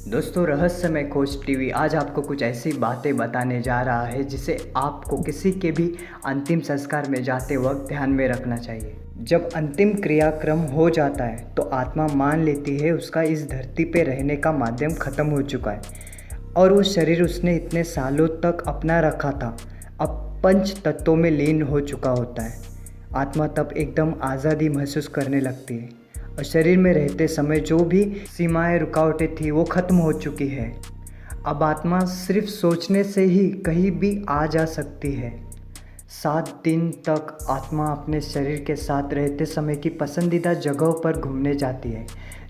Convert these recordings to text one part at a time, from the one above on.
दोस्तों, रहस्यमय खोज टीवी आज आपको कुछ ऐसी बातें बताने जा रहा है जिसे आपको किसी के भी अंतिम संस्कार में जाते वक्त ध्यान में रखना चाहिए। जब अंतिम क्रियाक्रम हो जाता है तो आत्मा मान लेती है उसका इस धरती पे रहने का माध्यम खत्म हो चुका है और वो शरीर उसने इतने सालों तक अपना रखा था अब पंच तत्वों में लीन हो चुका होता है। आत्मा तब एकदम आज़ादी महसूस करने लगती है और शरीर में रहते समय जो भी सीमाएं रुकावटें थी वो खत्म हो चुकी है। अब आत्मा सिर्फ सोचने से ही कहीं भी आ जा सकती है। 7 दिन तक आत्मा अपने शरीर के साथ रहते समय की पसंदीदा जगहों पर घूमने जाती है,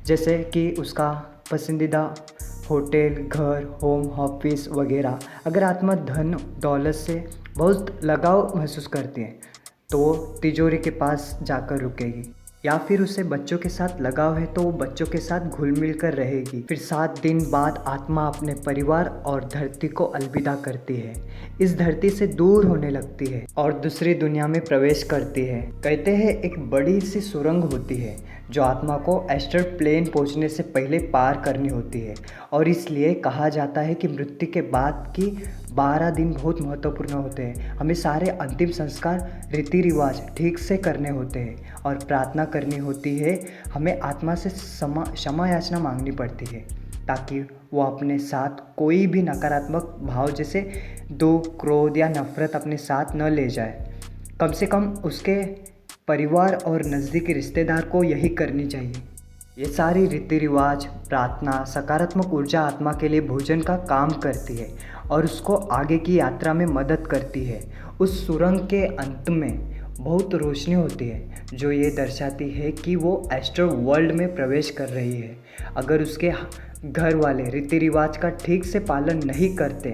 जैसे कि उसका पसंदीदा होटल, घर, होम ऑफिस वगैरह। अगर आत्मा धन दौलत से बहुत लगाव महसूस करती है तो वो तिजोरी के पास जाकर रुकेगी, या फिर उसे बच्चों के साथ लगाव है तो वो बच्चों के साथ घुल मिल कर रहेगी। फिर 7 दिन बाद आत्मा अपने परिवार और धरती को अलविदा करती है, इस धरती से दूर होने लगती है और दूसरी दुनिया में प्रवेश करती है। कहते हैं एक बड़ी सी सुरंग होती है जो आत्मा को एस्ट्रल प्लेन पहुंचने से पहले पार करनी होती है और इसलिए कहा जाता है कि मृत्यु के बाद की 12 दिन बहुत महत्वपूर्ण होते हैं। हमें सारे अंतिम संस्कार, रीति रिवाज ठीक से करने होते हैं और प्रार्थना करनी होती है। हमें आत्मा से क्षमा याचना मांगनी पड़ती है ताकि वो अपने साथ कोई भी नकारात्मक भाव जैसे दुख, क्रोध या नफरत अपने साथ न ले जाए। कम से कम उसके परिवार और नज़दीकी रिश्तेदार को यही करनी चाहिए। ये सारी रीति रिवाज, प्रार्थना, सकारात्मक ऊर्जा आत्मा के लिए भोजन का काम करती है और उसको आगे की यात्रा में मदद करती है। उस सुरंग के अंत में बहुत रोशनी होती है जो ये दर्शाती है कि वो एस्ट्रल वर्ल्ड में प्रवेश कर रही है। अगर उसके घर वाले रीति रिवाज का ठीक से पालन नहीं करते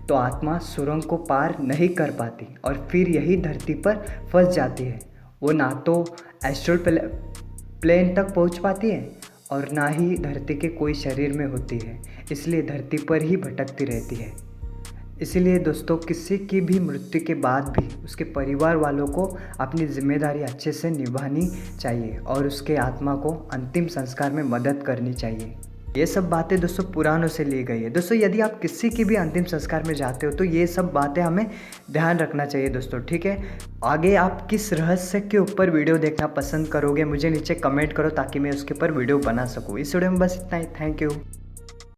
तो आत्मा सुरंग को पार नहीं कर पाती और फिर यही धरती पर फंस जाती है। वो ना तो एस्ट्रल प्लेन तक पहुंच पाती है और ना ही धरती के कोई शरीर में होती है, इसलिए धरती पर ही भटकती रहती है। इसीलिए दोस्तों, किसी की भी मृत्यु के बाद भी उसके परिवार वालों को अपनी जिम्मेदारी अच्छे से निभानी चाहिए और उसके आत्मा को अंतिम संस्कार में मदद करनी चाहिए। ये सब बातें दोस्तों पुरानों से ली गई है। दोस्तों, यदि आप किसी की भी अंतिम संस्कार में जाते हो तो ये सब बातें हमें ध्यान रखना चाहिए दोस्तों, ठीक है। आगे आप किस रहस्य के ऊपर वीडियो देखना पसंद करोगे मुझे नीचे कमेंट करो ताकि मैं उसके ऊपर वीडियो बना सकूँ। इस वीडियो में बस इतना ही। Thank you.